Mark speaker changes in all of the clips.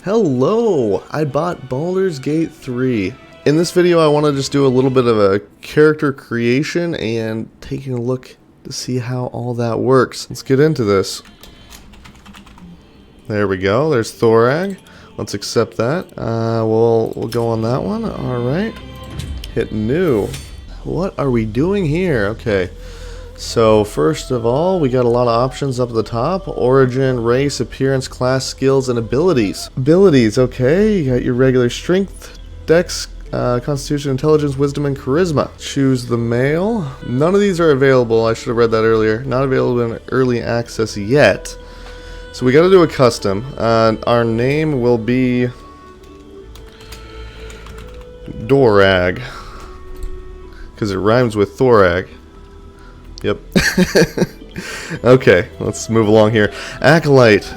Speaker 1: Hello! I bought Baldur's Gate 3. In this video I want to just do a little bit of a character creation and taking a look to see how all that works. Let's get into this. There we go, there's Thorag. Let's accept that. We'll go on that one. Alright. Hit new. What are we doing here? Okay. So first of all, we got a lot of options up at the top. Origin, race, appearance, class, skills, and abilities. Abilities, okay. You got your regular strength, dex, constitution, intelligence, wisdom, and charisma. Choose the male. None of these are available. I should have read that earlier. Not available in early access yet. So we got to do a custom. Our name will be Dorag, because it rhymes with Thorag. Yep. Okay, let's move along here. Acolyte,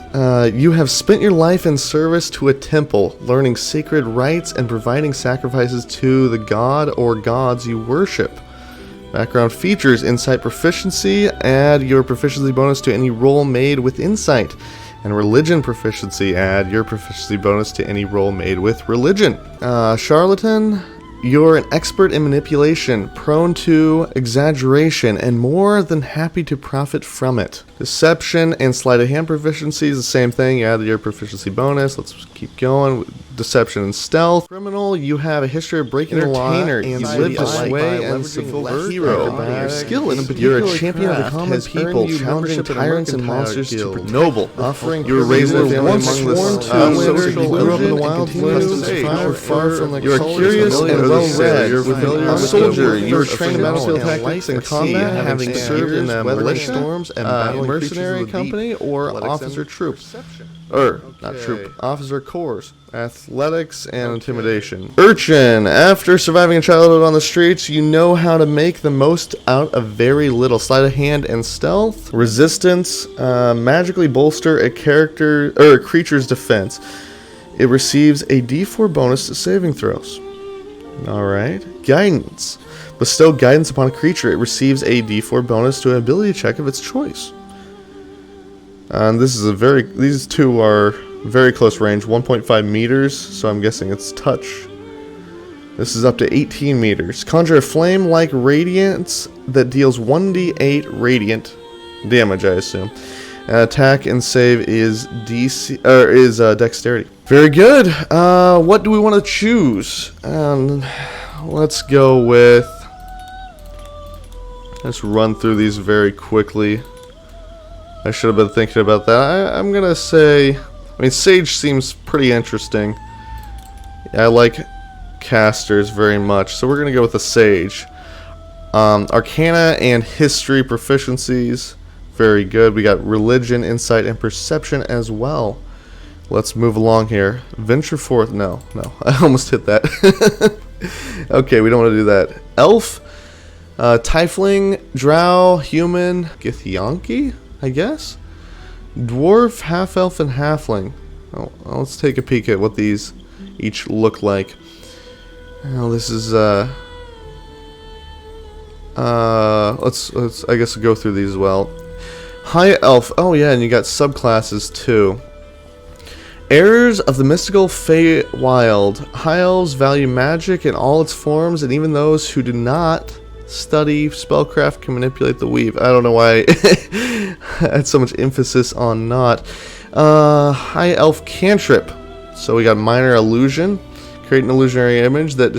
Speaker 1: you have spent your life in service to a temple, learning sacred rites and providing sacrifices to the god or gods you worship. Background features: Insight Proficiency, add your proficiency bonus to any roll made with Insight. And Religion Proficiency, add your proficiency bonus to any roll made with Religion. Charlatan, you're an expert in manipulation, prone to exaggeration, and more than happy to profit from it. Deception and sleight of hand proficiency is the same thing. You add your proficiency bonus. Let's keep going. Deception and stealth. Criminal, you have a history of breaking the law, and you live to sway and subvert. Hero, your skill in a particular you're a champion of the common people, challenging tyrants and monsters to noble. Offering you were raised in a family among the social, grew up in the wild, far from the you're curious and well-read. You're a soldier. You were trained in battlefield tactics and combat, having served in the militia storms and mercenary company or officer troop. Not troop, officer corps. Athletics and intimidation. Urchin, after surviving a childhood on the streets, you know how to make the most out of very little. Sleight of hand and stealth. Resistance, magically bolster a character or a creature's defense. It receives a D4 bonus to saving throws. Alright. Guidance. Bestow guidance upon a creature. It receives a D4 bonus to an ability check of its choice. And this is these two are very close range, 1.5 meters, so I'm guessing it's touch. This is up to 18 meters. Conjure a flame-like radiance that deals 1d8 radiant damage, I assume. Attack and save is dexterity. Very good. What do we want to choose? Let's go with. Let's run through these very quickly. I should have been thinking about that. I'm gonna say, I mean, Sage seems pretty interesting. I like casters very much, so we're gonna go with the Sage. Arcana and History proficiencies, very good. We got Religion, Insight, and Perception as well. Let's move along here. Venture forth. No, I almost hit that. Okay, we don't want to do that. Elf, Tiefling, Drow, Human, Kithyanki, I guess. Dwarf, half-elf, and halfling. Oh, let's take a peek at what these each look like. Now this is let's I guess go through these as well. High elf. Oh yeah, and you got subclasses too. Heirs of the mystical Feywild. High elves value magic in all its forms, and even those who do not study spellcraft can manipulate the weave. I don't know why I had so much emphasis on not. High elf cantrip. So we got minor illusion. Create an illusionary image that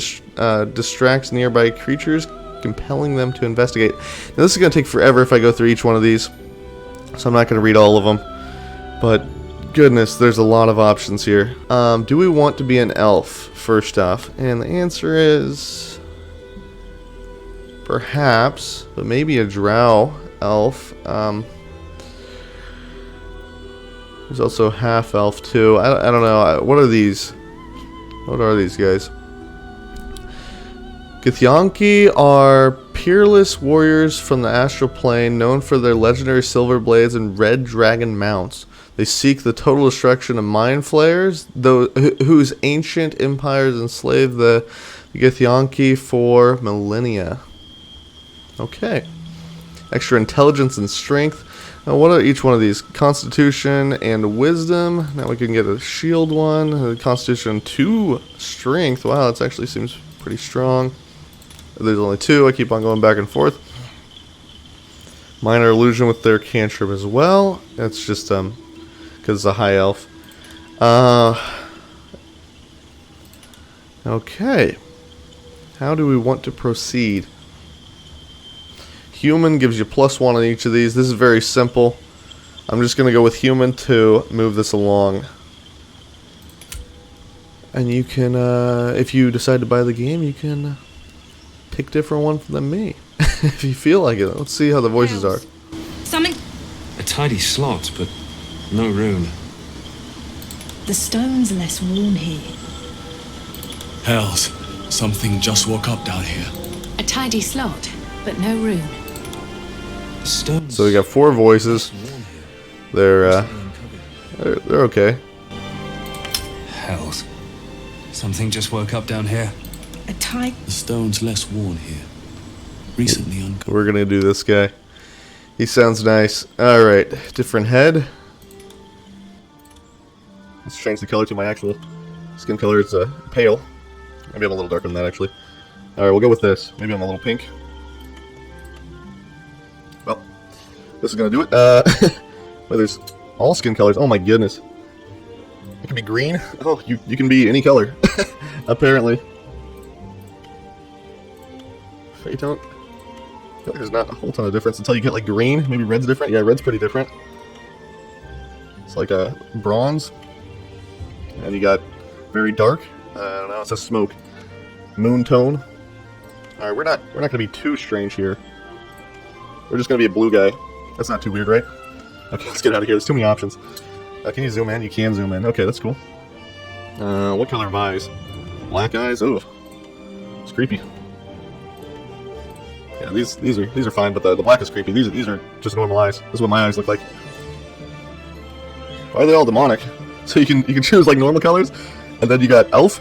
Speaker 1: distracts nearby creatures, compelling them to investigate. Now this is going to take forever if I go through each one of these, so I'm not going to read all of them. But goodness, there's a lot of options here. Do we want to be an elf first off? And the answer is perhaps, but maybe a drow elf. There's also half elf too. I don't know. What are these? What are these guys? Kithyanki are peerless warriors from the astral plane, known for their legendary silver blades and red dragon mounts. They seek the total destruction of mind flayers, whose ancient empires enslaved the Kithyanki for millennia. Okay. extra intelligence and strength. Now, what are each one of these? Constitution and wisdom. Now we can get a shield one. Constitution 2 strength. Wow, that actually seems pretty strong. There's only 2. I keep on going back and forth. Minor illusion with their cantrip as well. That's just because it's a high elf. Okay. How do we want to proceed? Human gives you +1 on each of these. This is very simple. I'm just going to go with human to move this along. And you can, if you decide to buy the game, you can pick a different one than me. If you feel like it. Let's see how the voices are.
Speaker 2: Something.
Speaker 3: A tidy slot, but no rune.
Speaker 2: The stone's less worn here.
Speaker 4: Hells, something just woke up down here.
Speaker 2: A tidy slot, but no rune.
Speaker 3: Stones.
Speaker 1: So we got 4 voices. They're okay.
Speaker 3: Hells. Something just woke up down here.
Speaker 2: A tidy.
Speaker 4: The stone's less worn here. Recently uncovered.
Speaker 1: We're gonna do this guy. He sounds nice. Alright, different head. Let's change the color to my actual skin color. It's pale. Maybe I'm a little darker than that, actually. Alright, we'll go with this. Maybe I'm a little pink. Well, this is gonna do it. Well, there's all skin colors. Oh my goodness. It can be green. Oh, you can be any color. Apparently. You don't. I feel like there's not a whole ton of difference until you get like green. Maybe red's different. Yeah, red's pretty different. It's like a bronze. And you got very dark. I don't know. It's a smoke. Moon tone. All right, we're not gonna be too strange here. We're just gonna be a blue guy. That's not too weird, right? Okay, let's get out of here. There's too many options. Can you zoom in? You can zoom in. Okay, that's cool. What color of eyes? Black eyes. Ooh, it's creepy. Yeah, these are fine, but the black is creepy. These are just normal eyes. This is what my eyes look like. Why are they all demonic? So you can choose like normal colors, and then you got elf,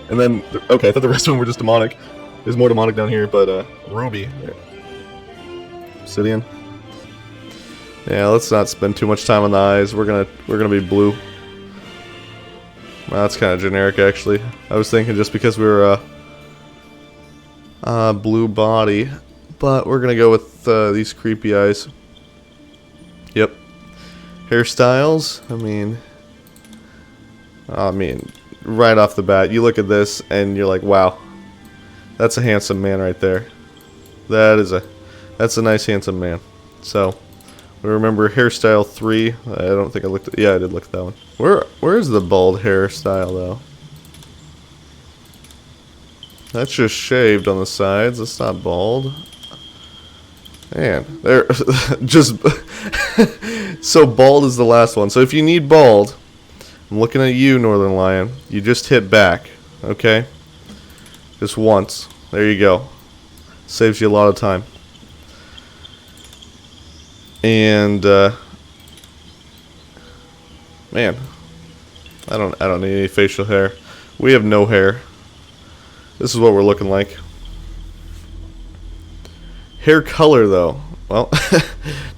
Speaker 1: and then okay, I thought the rest of them were just demonic. There's more demonic down here, but ruby, obsidian. Yeah, let's not spend too much time on the eyes. We're gonna be blue. Well, that's kind of generic, actually. I was thinking just because we were blue body. But we're gonna go with these creepy eyes. Yep. Hairstyles. I mean, right off the bat, you look at this and you're like, wow, that's a handsome man right there. That's a nice handsome man. So we remember hairstyle 3. I don't think I looked at. Yeah, I did look at that one. Where's the bald hairstyle though? That's just shaved on the sides. That's not bald. Man, they're just so bald is the last one. So if you need bald, I'm looking at you, Northern Lion. You just hit back, okay? Just once. There you go. Saves you a lot of time. And man, I don't need any facial hair. We have no hair. This is what we're looking like. Hair color, though. Well,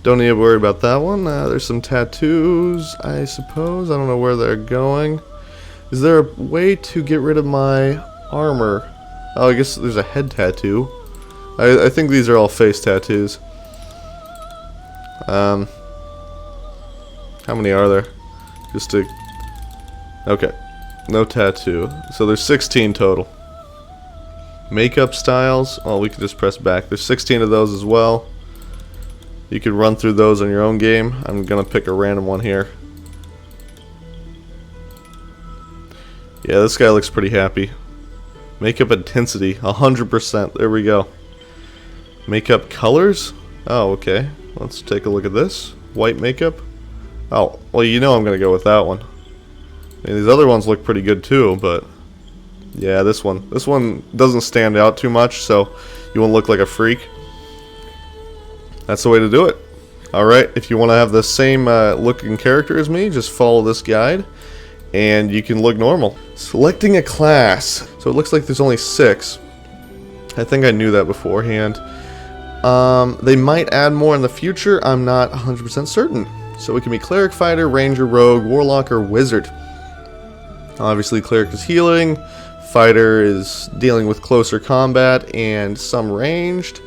Speaker 1: don't need to worry about that one. There's some tattoos, I suppose. I don't know where they're going. Is there a way to get rid of my armor? Oh, I guess there's a head tattoo. I think these are all face tattoos. How many are there? Just to... Okay. No tattoo. So there's 16 total. Makeup styles, oh, we could just press back. There's 16 of those as well. You could run through those on your own game. I'm gonna pick a random one here. Yeah, this guy looks pretty happy. Makeup intensity, 100%. There we go. Makeup colors? Oh, okay. Let's take a look at this. White makeup. Oh, well, you know I'm gonna go with that one. I mean, these other ones look pretty good too, but yeah, this one doesn't stand out too much, so you won't look like a freak. That's the way to do it. Alright, if you want to have the same looking character as me, just follow this guide, and you can look normal. Selecting a class. So it looks like there's only 6. I think I knew that beforehand. They might add more in the future. I'm not 100% certain. So we can be Cleric, Fighter, Ranger, Rogue, Warlock, or Wizard. Obviously, Cleric is healing. Fighter is dealing with closer combat and some ranged.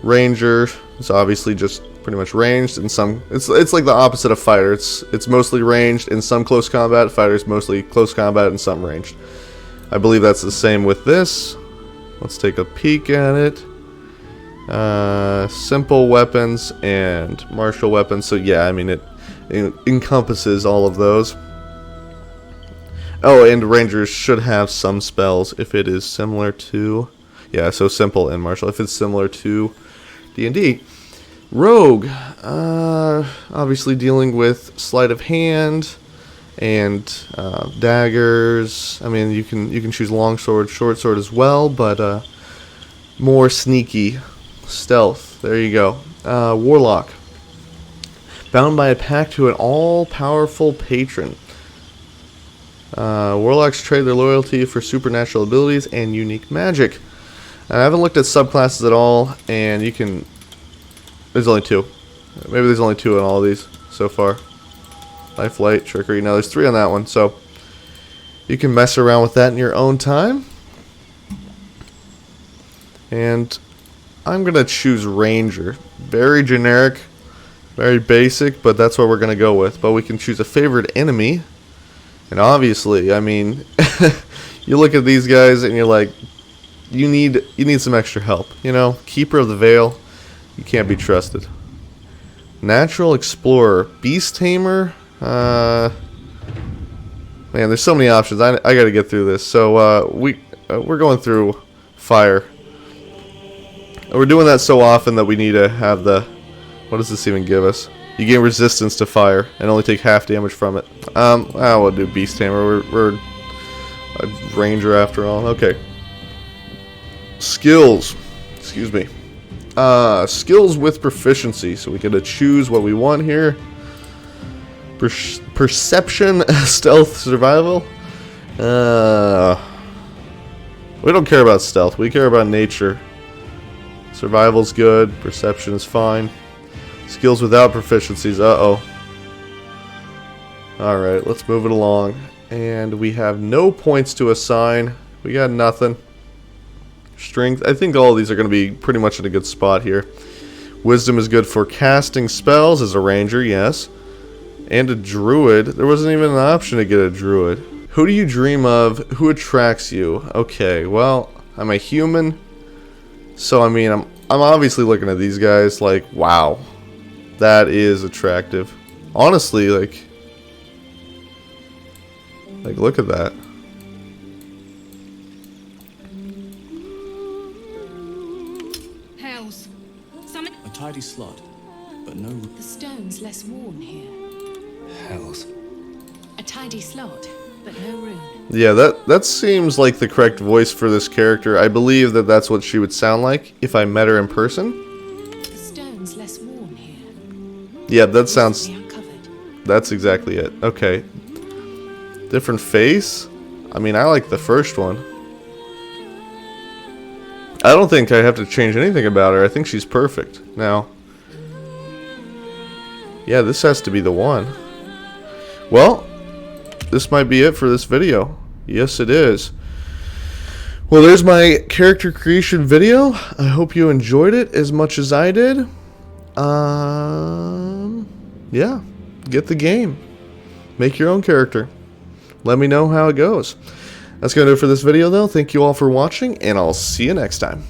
Speaker 1: Ranger is obviously just pretty much ranged, and some it's like the opposite of Fighter. It's mostly ranged and some close combat. Fighter is mostly close combat and some ranged. I believe that's the same with this. Let's take a peek at it. Simple weapons and martial weapons. So yeah, I mean it encompasses all of those. Oh, and Rangers should have some spells if it is similar to... Yeah, so simple and martial if it's similar to D&D. Rogue, obviously dealing with sleight of hand and daggers. I mean, you can choose longsword, short sword as well, but more sneaky stealth. There you go. Warlock, bound by a pact to an all-powerful patron. Warlocks trade their loyalty for supernatural abilities and unique magic. I haven't looked at subclasses at all, and you can... There's only 2. Maybe there's only 2 in all of these so far. Life, Light, Trickery. No, there's 3 on that one, so you can mess around with that in your own time. And I'm going to choose Ranger. Very generic, very basic, but that's what we're going to go with. But we can choose a favorite enemy. And obviously, I mean, you look at these guys and you're like, you need some extra help. You know, Keeper of the Veil, you can't be trusted. Natural Explorer, Beast Tamer. Man, there's so many options. I got to get through this. So we're going through Fire. We're doing that so often that we need to have the... What does this even give us? You gain resistance to fire and only take half damage from it. We'll do Beast Tamer. We're a ranger after all. Okay. Skills. Excuse me. Skills with proficiency. So we get to choose what we want here. Perception, stealth, survival. We don't care about stealth. We care about nature. Survival's good. Perception is fine. Skills without proficiencies. Uh-oh. Alright, let's move it along. And we have no points to assign. We got nothing. Strength. I think all of these are going to be pretty much in a good spot here. Wisdom is good for casting spells as a ranger, yes. And a druid. There wasn't even an option to get a druid. Who do you dream of? Who attracts you? Okay, well, I'm a human. So, I mean, I'm obviously looking at these guys like, wow. That is attractive. Honestly, like look at that.
Speaker 2: Hells. Summon.
Speaker 4: A tidy slot, but no...
Speaker 2: The stone's less worn here.
Speaker 3: Hells.
Speaker 2: A tidy slot, but no rune.
Speaker 1: Yeah, that seems like the correct voice for this character. I believe that that's what she would sound like if I met her in person.
Speaker 2: The stone's less worn here.
Speaker 1: Yeah, that sounds...
Speaker 2: Uncovered.
Speaker 1: That's exactly it. Okay. Different face? I mean, I like the first one. I don't think I have to change anything about her. I think she's perfect. Now... Yeah, this has to be the one. Well, this might be it for this video. Yes, it is. Well, there's my character creation video. I hope you enjoyed it as much as I did. Yeah, get the game. Make your own character. Let me know how it goes. That's going to do it for this video, though. Thank you all for watching, and I'll see you next time.